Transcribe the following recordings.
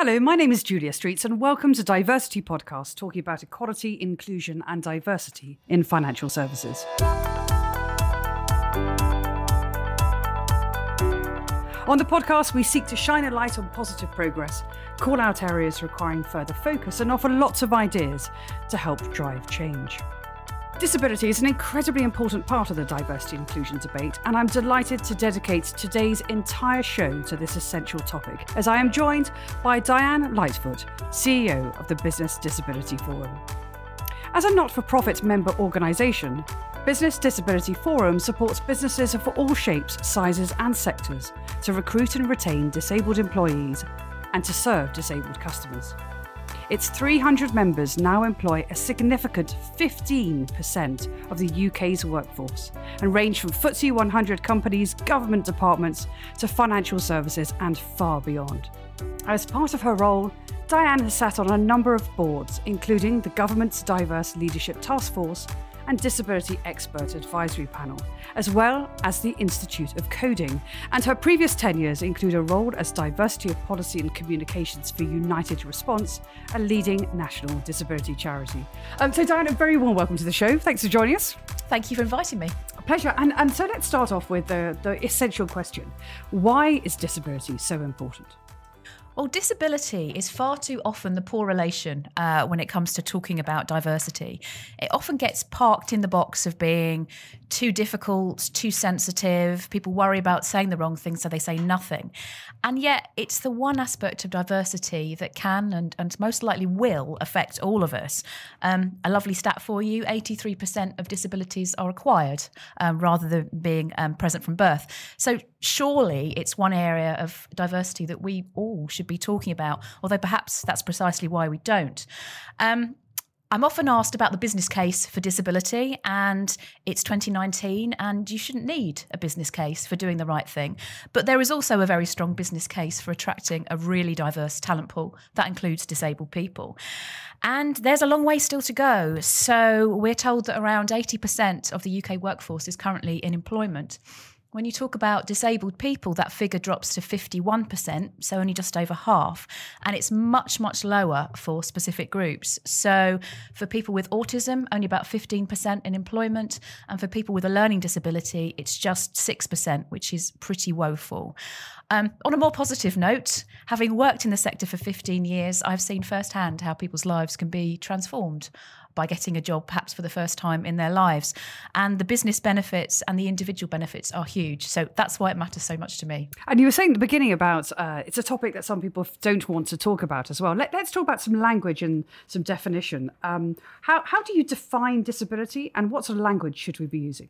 Hello, my name is Julia Streets and welcome to DiverCity Podcast, talking about equality, inclusion and diversity in financial services. On the podcast, we seek to shine a light on positive progress, call out areas requiring further focus and offer lots of ideas to help drive change. Disability is an incredibly important part of the diversity and inclusion debate, and I'm delighted to dedicate today's entire show to this essential topic, as I am joined by Diane Lightfoot, CEO of the Business Disability Forum. As a not-for-profit member organisation, Business Disability Forum supports businesses of all shapes, sizes and sectors to recruit and retain disabled employees and to serve disabled customers. Its 300 members now employ a significant 15% of the UK's workforce and range from FTSE 100 companies, government departments to financial services and far beyond. As part of her role, Diane has sat on a number of boards, including the government's Diverse Leadership Task Force and Disability Expert Advisory Panel, as well as the Institute of Coding. And her previous tenures include a role as Diversity of Policy and Communications for United Response, a leading national disability charity. So Diane, a very warm welcome to the show. Thanks for joining us. Thank you for inviting me. A pleasure. And so let's start off with the essential question. Why is disability so important? Well, disability is far too often the poor relation when it comes to talking about diversity. It often gets parked in the box of being too difficult, too sensitive. People worry about saying the wrong thing, so they say nothing. And yet it's the one aspect of diversity that can and most likely will affect all of us. A lovely stat for you, 83% of disabilities are acquired rather than being present from birth. So surely it's one area of diversity that we all should be talking about, although perhaps that's precisely why we don't. I'm often asked about the business case for disability, and it's 2019 and you shouldn't need a business case for doing the right thing. But there is also a very strong business case for attracting a really diverse talent pool that includes disabled people. And there's a long way still to go. So we're told that around 80% of the UK workforce is currently in employment. When you talk about disabled people, that figure drops to 51%, so only just over half. And it's much, much lower for specific groups. So for people with autism, only about 15% in employment. And for people with a learning disability, it's just 6%, which is pretty woeful. On a more positive note, having worked in the sector for 15 years, I've seen firsthand how people's lives can be transformed by getting a job perhaps for the first time in their lives. And the business benefits and the individual benefits are huge. So that's why it matters so much to me. And you were saying at the beginning about it's a topic that some people don't want to talk about as well. Let's talk about some language and some definition. How do you define disability and what sort of language should we be using?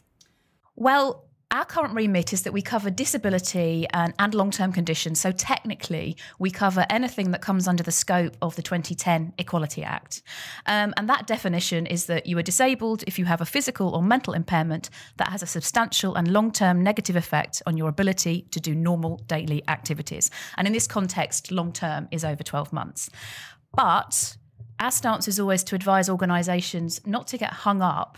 Well, our current remit is that we cover disability and long-term conditions. So technically, we cover anything that comes under the scope of the 2010 Equality Act. And that definition is that you are disabled if you have a physical or mental impairment that has a substantial and long-term negative effect on your ability to do normal daily activities. And in this context, long-term is over 12 months. But our stance is always to advise organisations not to get hung up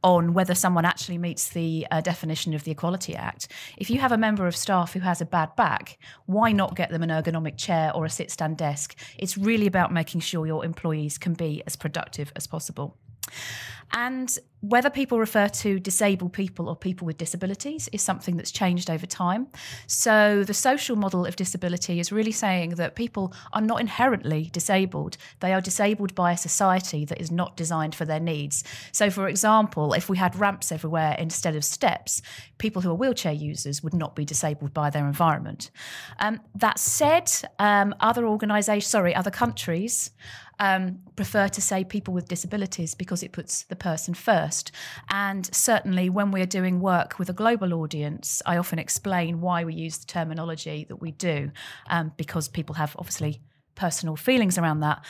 on whether someone actually meets the definition of the Equality Act. If you have a member of staff who has a bad back, why not get them an ergonomic chair or a sit-stand desk? It's really about making sure your employees can be as productive as possible. And whether people refer to disabled people or people with disabilities is something that's changed over time. So the social model of disability is really saying that people are not inherently disabled. They are disabled by a society that is not designed for their needs. So, for example, if we had ramps everywhere instead of steps, people who are wheelchair users would not be disabled by their environment. That said, other countries prefer to say people with disabilities because it puts the person first. And certainly when we're doing work with a global audience, I often explain why we use the terminology that we do, because people have obviously personal feelings around that.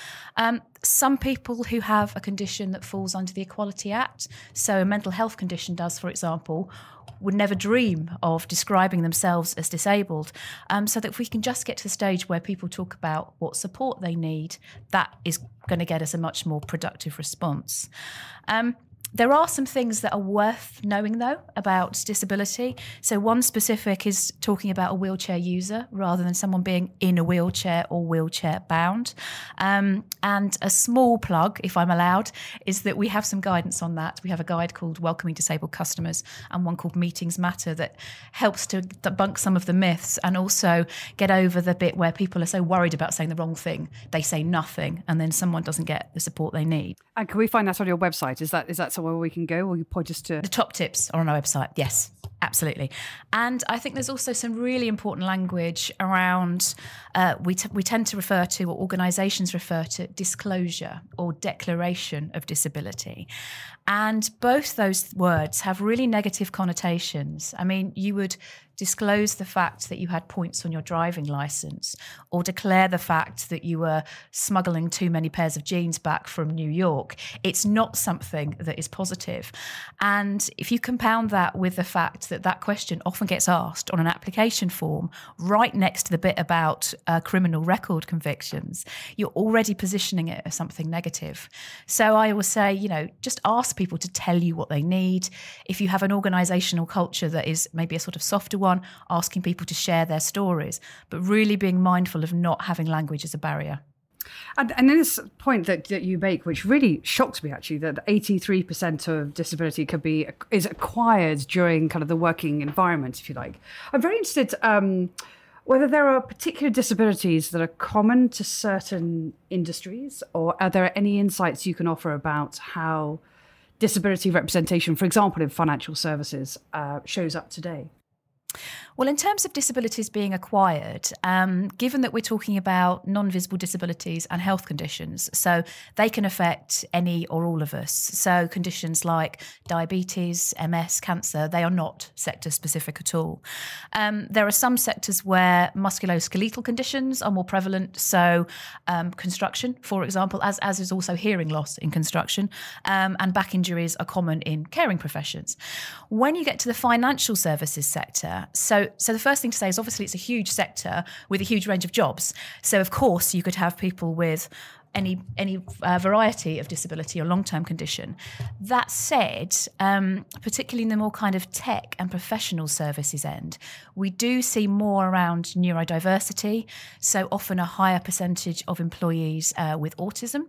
Some people who have a condition that falls under the Equality Act, so a mental health condition does, for example, would never dream of describing themselves as disabled. So that if we can just get to the stage where people talk about what support they need, that is going to get us a much more productive response. There are some things that are worth knowing, though, about disability. So one specific is talking about a wheelchair user rather than someone being in a wheelchair or wheelchair bound. And a small plug, if I'm allowed, is that we have some guidance on that. We have a guide called Welcoming Disabled Customers and one called Meetings Matter that helps to debunk some of the myths and also get over the bit where people are so worried about saying the wrong thing, they say nothing, and then someone doesn't get the support they need. And can we find that on your website? Is that somewhere we can go, or you point us to? The top tips are on our website. Yes, absolutely. And I think there's also some really important language around, we tend to refer to, or organisations refer to, disclosure or declaration of disability. And both those words have really negative connotations. I mean, you would disclose the fact that you had points on your driving licence, or declare the fact that you were smuggling too many pairs of jeans back from New York. It's not something that is positive. And if you compound that with the fact that that question often gets asked on an application form right next to the bit about criminal record convictions, you're already positioning it as something negative. So I always say, just ask people to tell you what they need. If you have an organisational culture that is maybe a sort of softer one, asking people to share their stories, but really being mindful of not having language as a barrier. And this point that you make, which really shocks me actually, that 83% of disability is acquired during kind of the working environment, if you like. I'm very interested whether there are particular disabilities that are common to certain industries, or are there any insights you can offer about how disability representation, for example, in financial services, shows up today? Well, in terms of disabilities being acquired, given that we're talking about non-visible disabilities and health conditions, so they can affect any or all of us. So conditions like diabetes, MS, cancer, they are not sector specific at all. There are some sectors where musculoskeletal conditions are more prevalent. So construction, for example, as is also hearing loss in construction, and back injuries are common in caring professions. When you get to the financial services sector, so the first thing to say is obviously it's a huge sector with a huge range of jobs. So of course you could have people with any variety of disability or long-term condition. That said, particularly in the more kind of tech and professional services end, we do see more around neurodiversity. So often a higher percentage of employees with autism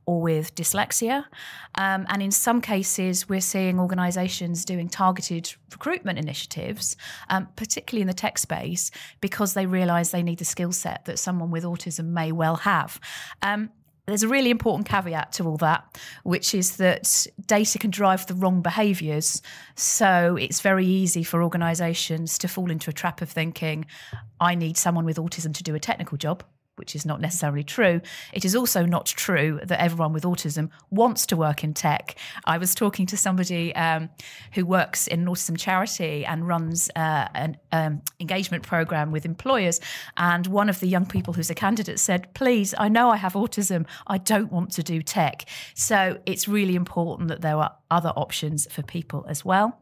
or with dyslexia. And in some cases, we're seeing organisations doing targeted recruitment initiatives, particularly in the tech space, because they realise they need the skill set that someone with autism may well have. There's a really important caveat to all that, which is that data can drive the wrong behaviours. So it's very easy for organisations to fall into a trap of thinking, I need someone with autism to do a technical job, which is not necessarily true. It is also not true that everyone with autism wants to work in tech. I was talking to somebody who works in an autism charity and runs an engagement program with employers. And one of the young people who's a candidate said, please, I know I have autism. I don't want to do tech. So it's really important that there are other options for people as well.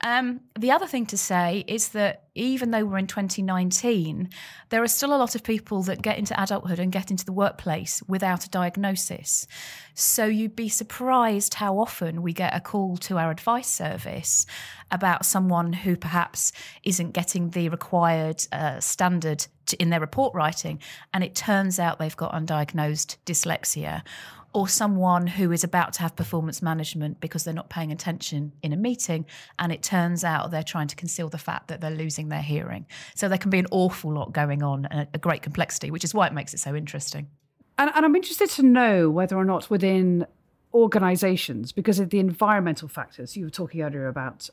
The other thing to say is that even though we're in 2019, there are still a lot of people that get into adulthood and get into the workplace without a diagnosis. So you'd be surprised how often we get a call to our advice service about someone who perhaps isn't getting the required standard in their report writing, and it turns out they've got undiagnosed dyslexia, or someone who is about to have performance management because they're not paying attention in a meeting, and it turns out they're trying to conceal the fact that they're losing their hearing. So there can be an awful lot going on, and a great complexity, which is why it makes it so interesting. And I'm interested to know whether or not within organisations, because of the environmental factors, you were talking earlier about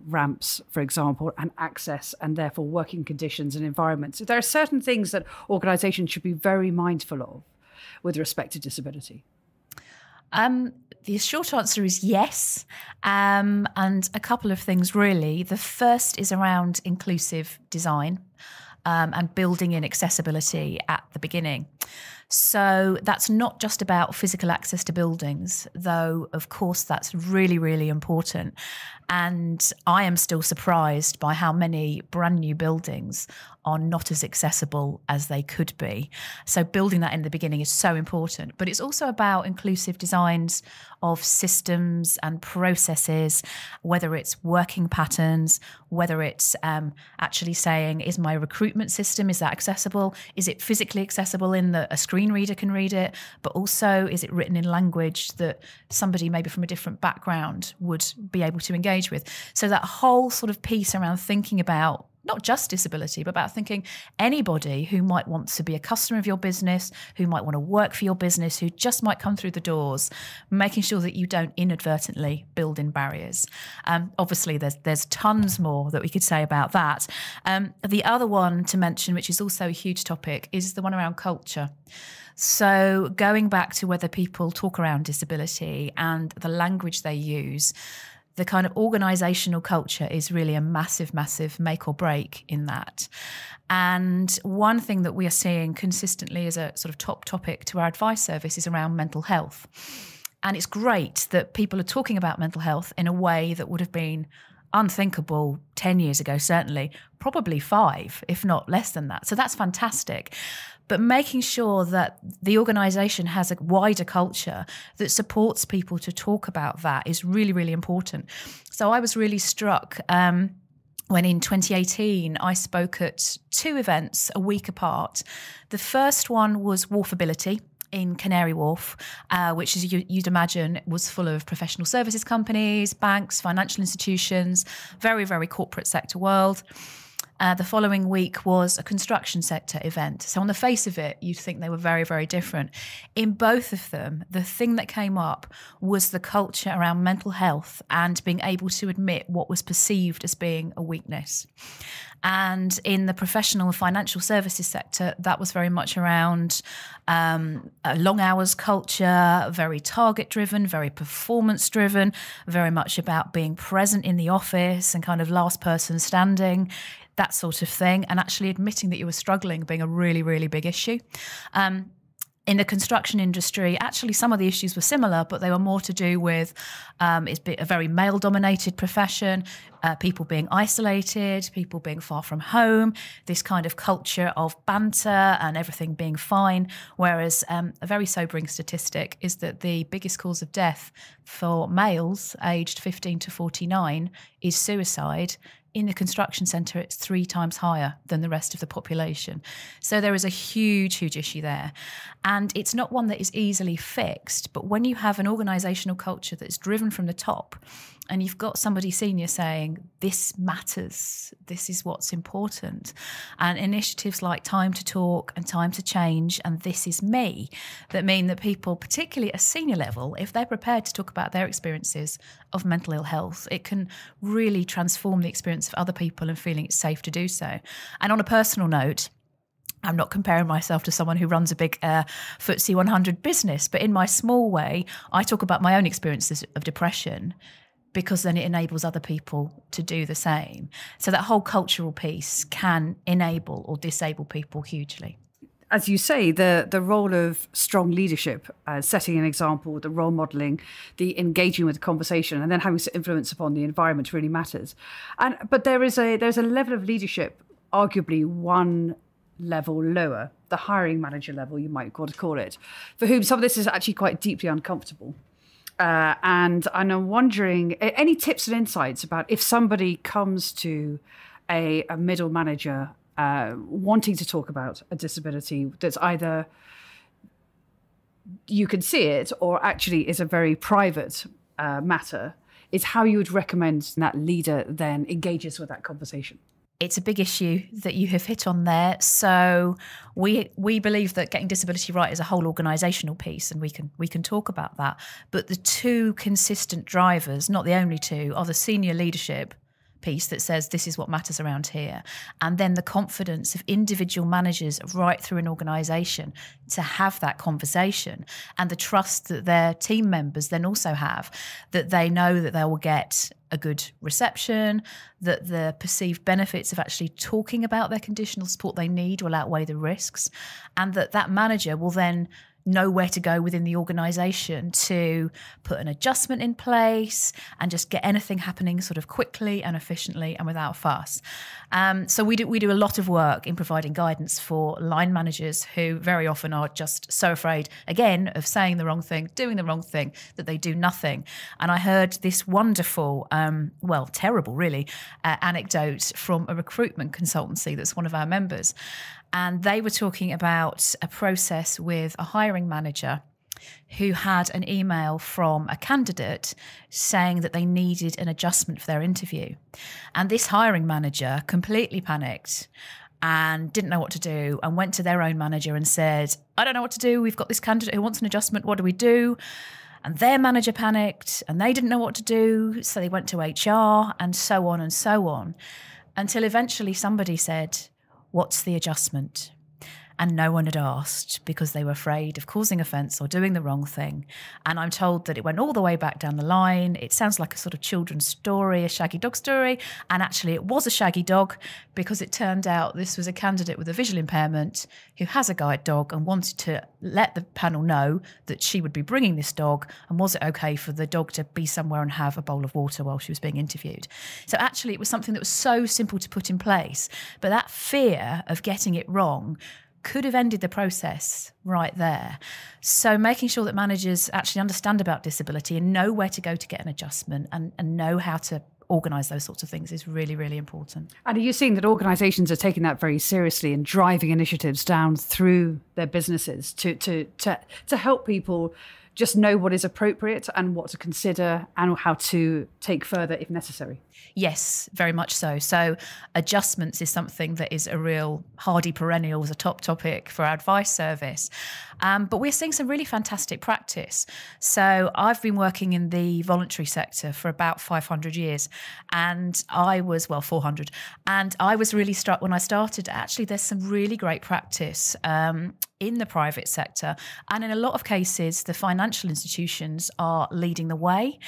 ramps, for example, and access, and therefore working conditions and environments. So there are certain things that organisations should be very mindful of with respect to disability. The short answer is yes, and a couple of things really. The first is around inclusive design and building in accessibility at the beginning. So that's not just about physical access to buildings, though, of course, that's really, really important. And I am still surprised by how many brand new buildings are not as accessible as they could be. So building that in the beginning is so important. But it's also about inclusive designs of systems and processes, whether it's working patterns, whether it's actually saying, is my recruitment system, is that accessible? Is it physically accessible in that a screen reader can read it? But also, is it written in language that somebody maybe from a different background would be able to engage with? So that whole sort of piece around thinking about not just disability, but about thinking anybody who might want to be a customer of your business, who might want to work for your business, who just might come through the doors, making sure that you don't inadvertently build in barriers. Obviously, there's tons more that we could say about that. The other one to mention, which is also a huge topic, is the one around culture. So going back to whether people talk around disability and the language they use, the kind of organisational culture is really a massive, massive make or break in that. And one thing that we are seeing consistently as a sort of top topic to our advice service is around mental health. And it's great that people are talking about mental health in a way that would have been unthinkable 10 years ago, certainly, probably 5, if not less than that. So that's fantastic. But making sure that the organisation has a wider culture that supports people to talk about that is really, really important. So I was really struck when in 2018 I spoke at 2 events a week apart. The first one was Wharfability in Canary Wharf, which, as you'd imagine, was full of professional services companies, banks, financial institutions, very, very corporate sector world. The following week was a construction sector event. So on the face of it, you'd think they were very, very different. In both of them, the thing that came up was the culture around mental health and being able to admit what was perceived as being a weakness. And in the professional and financial services sector, that was very much around a long hours culture, very target driven, very performance driven, very much about being present in the office and kind of last person standing, that sort of thing, and actually admitting that you were struggling being a really, really big issue. In the construction industry, actually some of the issues were similar, but they were more to do with it's a very male-dominated profession, people being isolated, people being far from home, this kind of culture of banter and everything being fine. Whereas a very sobering statistic is that the biggest cause of death for males aged 15 to 49 is suicide. In the construction centre, it's 3 times higher than the rest of the population. So there is a huge, huge issue there. And it's not one that is easily fixed, but when you have an organisational culture that's driven from the top, and you've got somebody senior saying, this matters, this is what's important, and initiatives like Time to Talk and Time to Change and This Is Me, that mean that people, particularly at a senior level, if they're prepared to talk about their experiences of mental ill health, it can really transform the experience of other people and feeling it's safe to do so. And on a personal note, I'm not comparing myself to someone who runs a big FTSE 100 business, but in my small way, I talk about my own experiences of depression, because then it enables other people to do the same. So that whole cultural piece can enable or disable people hugely. As you say, the role of strong leadership, setting an example, the role modelling, the engaging with the conversation, and then having influence upon the environment really matters. But there's a level of leadership, arguably one level lower, the hiring manager level, you might want to call it, for whom some of this is actually quite deeply uncomfortable. And I'm wondering, any tips and insights about if somebody comes to a middle manager wanting to talk about a disability that's either you can see it or actually is a very private matter, is how you would recommend that leader then engages with that conversation? It's a big issue that you have hit on there. So we believe that getting disability right is a whole organisational piece, and we can talk about that. But the 2 consistent drivers, not the only 2, are the senior leadership piece that says this is what matters around here, and then the confidence of individual managers right through an organisation to have that conversation, and the trust that their team members then also have, that they know that they will get a good reception, that the perceived benefits of actually talking about their conditional support they need will outweigh the risks, and that manager will then know where to go within the organisation to put an adjustment in place and just get anything happening sort of quickly and efficiently and without fuss. So we do a lot of work in providing guidance for line managers who very often are just so afraid, again, of saying the wrong thing, doing the wrong thing, that they do nothing. And I heard this wonderful, terrible really, anecdote from a recruitment consultancy that's one of our members. And they were talking about a process with a hiring manager who had an email from a candidate saying that they needed an adjustment for their interview. And this hiring manager completely panicked and didn't know what to do, and went to their own manager and said, I don't know what to do. We've got this candidate who wants an adjustment. What do we do? And their manager panicked and they didn't know what to do. So they went to HR and so on, until eventually somebody said, what's the adjustment? And no one had asked because they were afraid of causing offence or doing the wrong thing. And I'm told that it went all the way back down the line. It sounds like a sort of children's story, a shaggy dog story. And actually it was a shaggy dog, because it turned out this was a candidate with a visual impairment who has a guide dog and wanted to let the panel know that she would be bringing this dog, and was it okay for the dog to be somewhere and have a bowl of water while she was being interviewed. So actually it was something that was so simple to put in place, but that fear of getting it wrong could have ended the process right there. So making sure that managers actually understand about disability and know where to go to get an adjustment, and know how to organise those sorts of things is really, really important. And are you seeing that organisations are taking that very seriously and driving initiatives down through their businesses to help people just know what is appropriate and what to consider and how to take further if necessary? Yes, very much so. So adjustments is something that is a real hardy perennial, as a top topic for our advice service. But we're seeing some really fantastic practice. So I've been working in the voluntary sector for about 500 years, and 400. And I was really struck when I started, actually, there's some really great practice in the private sector. And in a lot of cases, the financial institutions are leading the way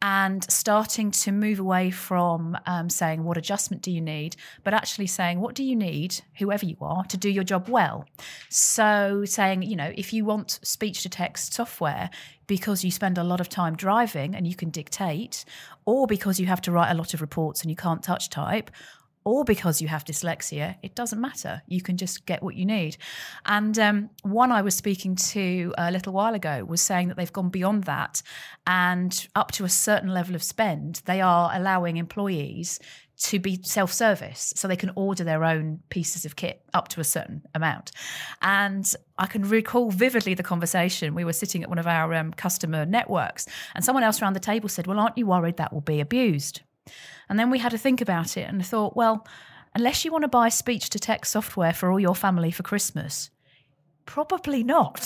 and starting to move away from saying, what adjustment do you need? But actually saying, what do you need, whoever you are, to do your job well? So saying, if you want speech to text software because you spend a lot of time driving and you can dictate, or because you have to write a lot of reports and you can't touch type, or because you have dyslexia, it doesn't matter. You can just get what you need. And one I was speaking to a little while ago was saying that they've gone beyond that, and up to a certain level of spend, they are allowing employees to be self-service, so they can order their own pieces of kit up to a certain amount. And I can recall vividly the conversation. We were sitting at one of our customer networks, and someone else around the table said, well, aren't you worried that will be abused? And then we had to think about it, and I thought, well, unless you want to buy speech-to-text software for all your family for Christmas, probably not.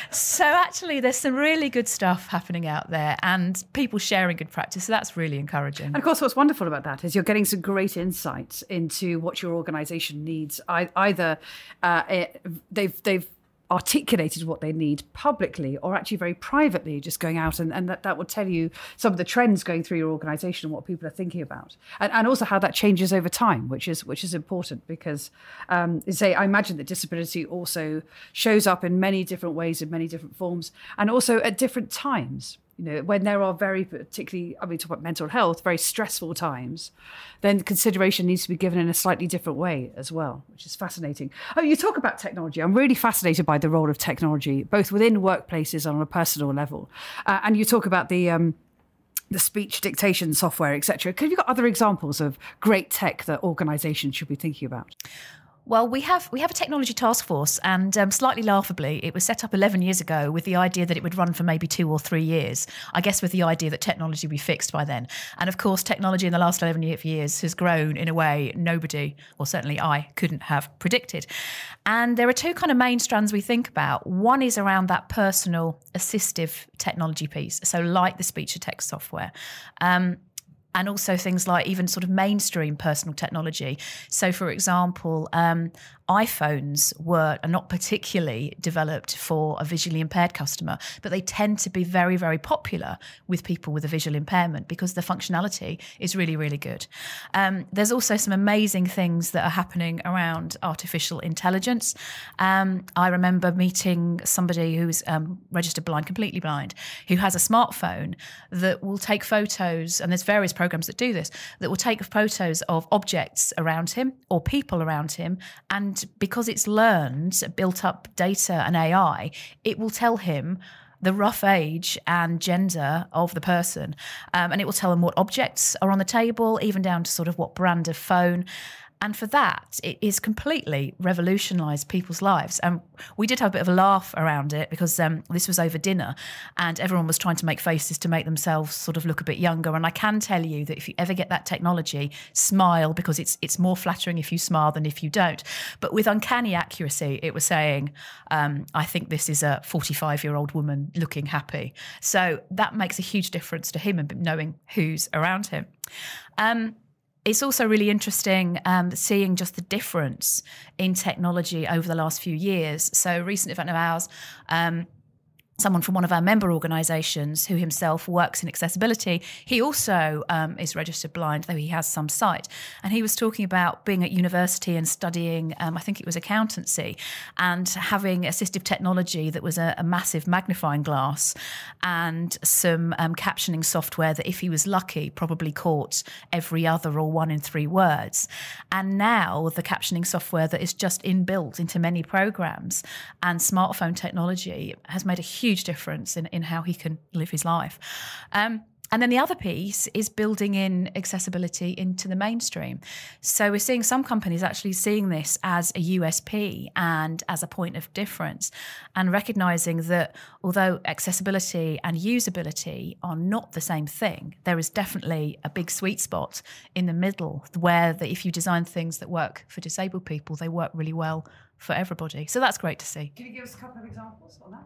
So actually, there's some really good stuff happening out there and people sharing good practice. So that's really encouraging. And of course, what's wonderful about that is you're getting some great insights into what your organisation needs. Either they've articulated what they need publicly, or actually very privately, just going out and that will tell you some of the trends going through your organisation and what people are thinking about, and also how that changes over time, which is important, because I imagine that disability also shows up in many different ways, in many different forms, and also at different times. When there are very particularly, talk about mental health, very stressful times, then consideration needs to be given in a slightly different way as well, which is fascinating. Oh, you talk about technology. I'm really fascinated by the role of technology, both within workplaces and on a personal level. And you talk about the speech dictation software, etc. Have you got other examples of great tech that organisations should be thinking about? Well, we have a technology task force, and slightly laughably, it was set up 11 years ago with the idea that it would run for maybe 2 or 3 years, I guess with the idea that technology would be fixed by then. And of course, technology in the last 11 years has grown in a way nobody, or certainly I, couldn't have predicted. And there are two kind of main strands we think about. One is around that personal assistive technology piece, so like the speech-to-text software. and also things like even sort of mainstream personal technology. So, for example, iPhones are not particularly developed for a visually impaired customer, but they tend to be very, very popular with people with a visual impairment because the functionality is really, really good. There's also some amazing things that are happening around artificial intelligence. I remember meeting somebody who's registered blind, completely blind, who has a smartphone that will take photos, and there's various programs that do this, that will take photos of objects around him or people around him, and because it's learned, built up data and AI, it will tell him the rough age and gender of the person. And it will tell him what objects are on the table, even down to sort of what brand of phone. And for that, it is completely revolutionised people's lives. And we did have a bit of a laugh around it because this was over dinner and everyone was trying to make faces to make themselves sort of look a bit younger. And I can tell you that if you ever get that technology, smile, because it's more flattering if you smile than if you don't. But with uncanny accuracy, it was saying, I think this is a 45-year-old woman looking happy. So that makes a huge difference to him and knowing who's around him. It's also really interesting seeing just the difference in technology over the last few years. So a recent event of ours, someone from one of our member organisations who himself works in accessibility, he also is registered blind, though he has some sight. And he was talking about being at university and studying, I think it was accountancy, and having assistive technology that was a massive magnifying glass and some captioning software that, if he was lucky, probably caught every other or 1 in 3 words. And now the captioning software that is just inbuilt into many programs and smartphone technology has made a huge difference in how he can live his life. And then the other piece is building in accessibility into the mainstream. So we're seeing some companies actually seeing this as a USP and as a point of difference, and recognising that although accessibility and usability are not the same thing, there is definitely a big sweet spot in the middle where if you design things that work for disabled people, they work really well for everybody. So that's great to see. Can you give us a couple of examples on that?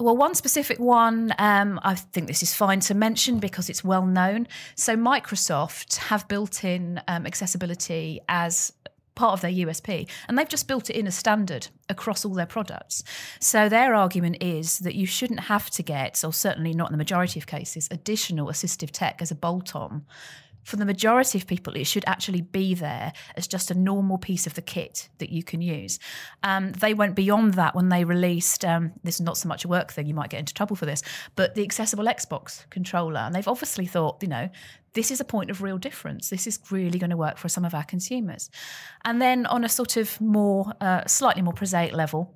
Well, one specific one, I think this is fine to mention because it's well known. So Microsoft have built in accessibility as part of their USP, and they've just built it in as standard across all their products. So their argument is that you shouldn't have to get, or certainly not in the majority of cases, additional assistive tech as a bolt-on. For the majority of people, it should actually be there as just a normal piece of the kit that you can use. They went beyond that when they released, this is not so much a work thing, you might get into trouble for this, but the accessible Xbox controller. And they've obviously thought, this is a point of real difference. This is really going to work for some of our consumers. And then on a sort of more, slightly more prosaic level,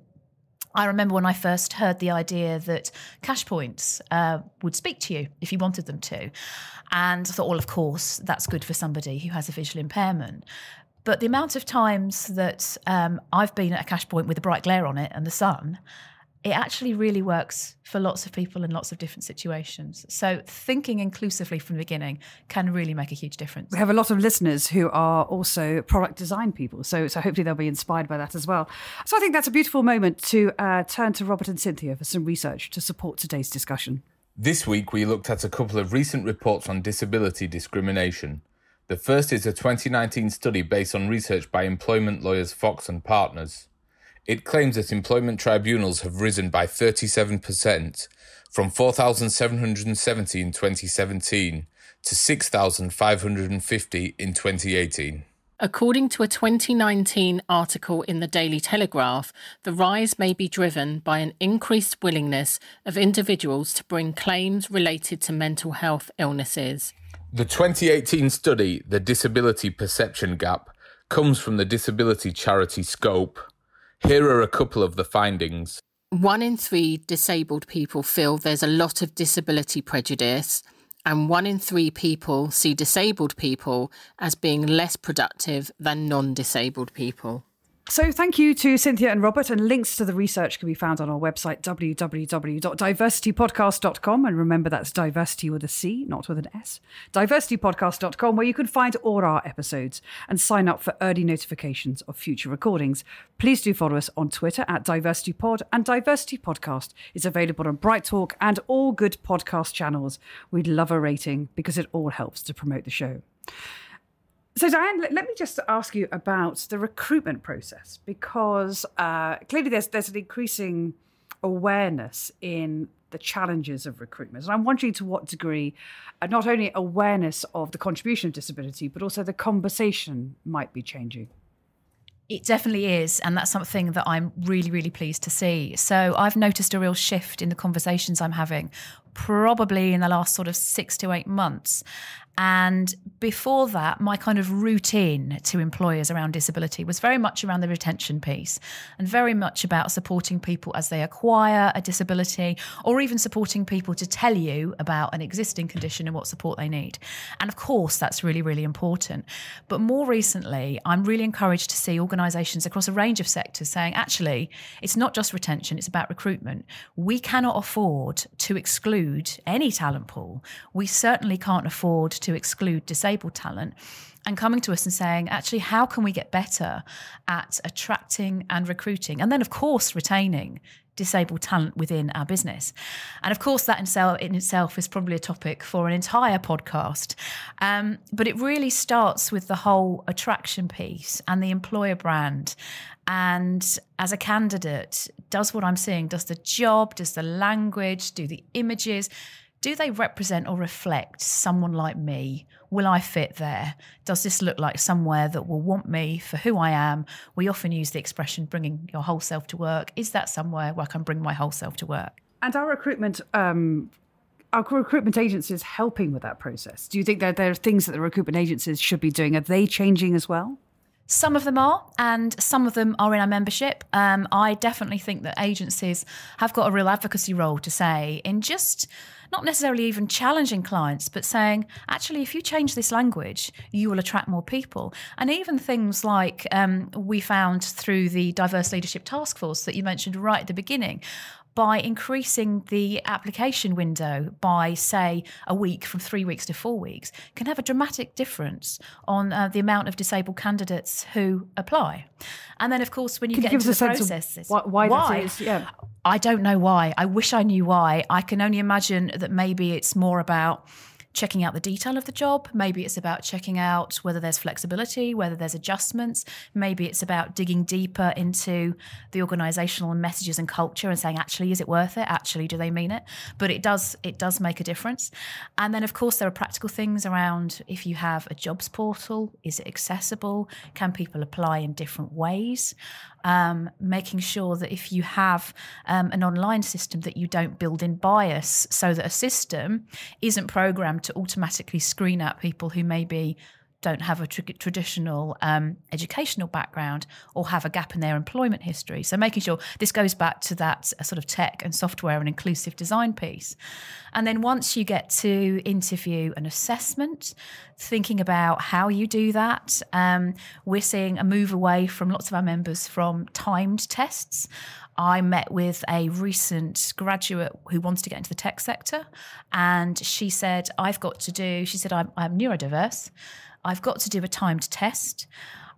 I remember when I first heard the idea that cash points would speak to you if you wanted them to. And I thought, well, of course, that's good for somebody who has a visual impairment. But the amount of times that I've been at a cash point with a bright glare on it and the sun, it actually really works for lots of people in lots of different situations. So thinking inclusively from the beginning can really make a huge difference. We have a lot of listeners who are also product design people, so hopefully they'll be inspired by that as well. So I think that's a beautiful moment to turn to Robert and Cynthia for some research to support today's discussion. This week we looked at a couple of recent reports on disability discrimination. The first is a 2019 study based on research by employment lawyers Fox and Partners. It claims that employment tribunals have risen by 37%, from 4,770 in 2017 to 6,550 in 2018. According to a 2019 article in the Daily Telegraph, the rise may be driven by an increased willingness of individuals to bring claims related to mental health illnesses. The 2018 study, The Disability Perception Gap, comes from the disability charity Scope. Here are a couple of the findings. 1 in 3 disabled people feel there's a lot of disability prejudice, and 1 in 3 people see disabled people as being less productive than non-disabled people. So thank you to Cynthia and Robert, and links to the research can be found on our website, www.diversitypodcast.com. And remember, that's diversity with a C, not with an S. diversitypodcast.com, where you can find all our episodes and sign up for early notifications of future recordings. Please do follow us on Twitter at DiversityPod, and Diversity Podcast is available on Bright Talk and all good podcast channels. We'd love a rating because it all helps to promote the show. So, Diane, let me just ask you about the recruitment process, because clearly there's an increasing awareness in the challenges of recruitment. And I'm wondering to what degree not only awareness of the contribution of disability, but also the conversation might be changing. It definitely is. And that's something that I'm really, really pleased to see. So I've noticed a real shift in the conversations I'm having, probably in the last sort of 6 to 8 months. And before that, my kind of routine to employers around disability was very much around the retention piece and very much about supporting people as they acquire a disability, or even supporting people to tell you about an existing condition and what support they need. And of course, that's really, really important. But more recently, I'm really encouraged to see organisations across a range of sectors saying, actually, it's not just retention, it's about recruitment. We cannot afford to exclude any talent pool. We certainly can't afford to exclude disabled talent, and coming to us and saying, actually, how can we get better at attracting and recruiting, and then, of course, retaining disabled talent within our business. And of course, that in itself is probably a topic for an entire podcast. But it really starts with the whole attraction piece and the employer brand. And as a candidate, does what I'm seeing, does the job, does the language, do the images, do they represent or reflect someone like me? Will I fit there? Does this look like somewhere that will want me for who I am? We often use the expression bringing your whole self to work. Is that somewhere where I can bring my whole self to work? And our recruitment agencies helping with that process? Do you think that there are things that the recruitment agencies should be doing? Are they changing as well? Some of them are, and some of them are in our membership. I definitely think that agencies have got a real advocacy role to say in just not necessarily even challenging clients, but saying, actually, if you change this language, you will attract more people. And even things like we found through the Diverse Leadership Task Force that you mentioned right at the beginning, by increasing the application window by, say, a week from 3 weeks to 4 weeks, can have a dramatic difference on the amount of disabled candidates who apply. And then, of course, when you get into the processes, why that is? Yeah. I don't know why. I wish I knew why. I can only imagine that maybe it's more about checking out the detail of the job. Maybe it's about checking out whether there's flexibility, whether there's adjustments. Maybe it's about digging deeper into the organisational messages and culture and saying, actually, is it worth it? Actually, do they mean it? But it does make a difference. And then, of course, there are practical things around if you have a jobs portal, is it accessible? Can people apply in different ways? Making sure that if you have an online system that you don't build in bias so that a system isn't programmed to automatically screen out people who maybe don't have a traditional educational background or have a gap in their employment history. So making sure this goes back to that sort of tech and software and inclusive design piece. And then once you get to interview and assessment, thinking about how you do that, we're seeing a move away from lots of our members from timed tests. I met with a recent graduate who wants to get into the tech sector, and she said, I'm neurodiverse. I've got to do a timed test.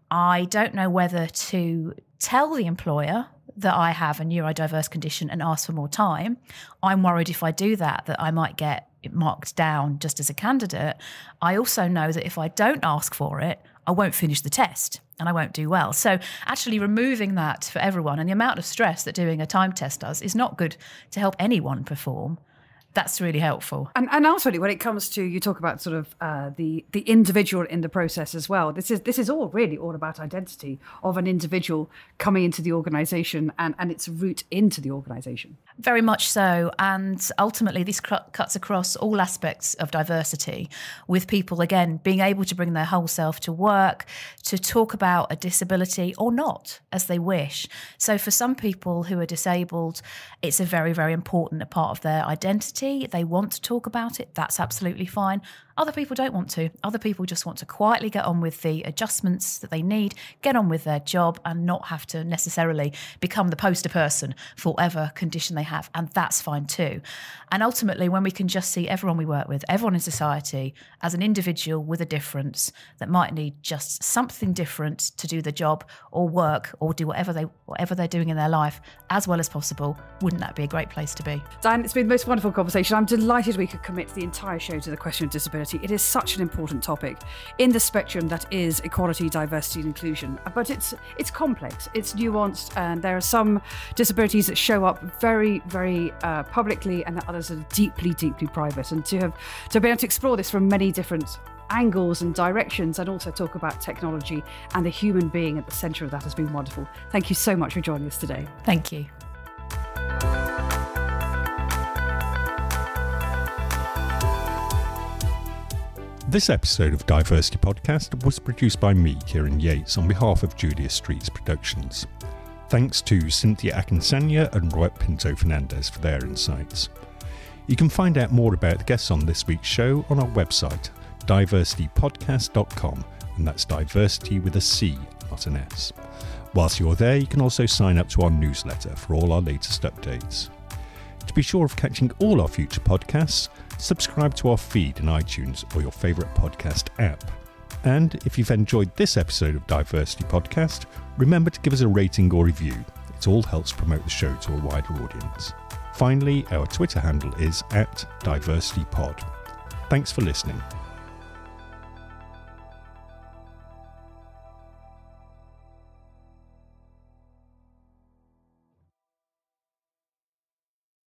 I don't know whether to tell the employer that I have a neurodiverse condition and ask for more time. I'm worried if I do that I might get it marked down just as a candidate. I also know that if I don't ask for it, I won't finish the test and I won't do well. So actually removing that for everyone, and the amount of stress that doing a time test does is not good to help anyone perform. That's really helpful. And ultimately, when it comes to, you talk about sort of the individual in the process as well. This is all really all about identity of an individual coming into the organisation and its route into the organisation. Very much so. And ultimately, this cuts across all aspects of diversity, with people, again, being able to bring their whole self to work, to talk about a disability or not, as they wish. So for some people who are disabled, it's a very, very important part of their identity. They want to talk about it. That's absolutely fine. Other people don't want to. Other people just want to quietly get on with the adjustments that they need, get on with their job and not have to necessarily become the poster person for whatever condition they have. And that's fine too. And ultimately, when we can just see everyone we work with, everyone in society as an individual with a difference that might need just something different to do the job or work or do whatever they're doing in their life as well as possible, wouldn't that be a great place to be? Diane, it's been the most wonderful conversation. I'm delighted we could commit the entire show to the question of disability. It is such an important topic in the spectrum that is equality, diversity and inclusion. But it's complex, it's nuanced, and there are some disabilities that show up very, very publicly and others are deeply, deeply private. And to be able to explore this from many different angles and directions and also talk about technology and the human being at the centre of that has been wonderful. Thank you so much for joining us today. Thank you. This episode of DiverCity Podcast was produced by me, Kieran Yates, on behalf of Julia Streets Productions. Thanks to Cynthia Akinsanya and Roy Pinto Fernandez for their insights. You can find out more about the guests on this week's show on our website, DiverCityPodcast.com, and that's diversity with a C, not an S. Whilst you're there, you can also sign up to our newsletter for all our latest updates. To be sure of catching all our future podcasts, subscribe to our feed in iTunes or your favourite podcast app. And if you've enjoyed this episode of DiverCity Podcast, remember to give us a rating or review. It all helps promote the show to a wider audience. Finally, our Twitter handle is @DiverCityPod. Thanks for listening.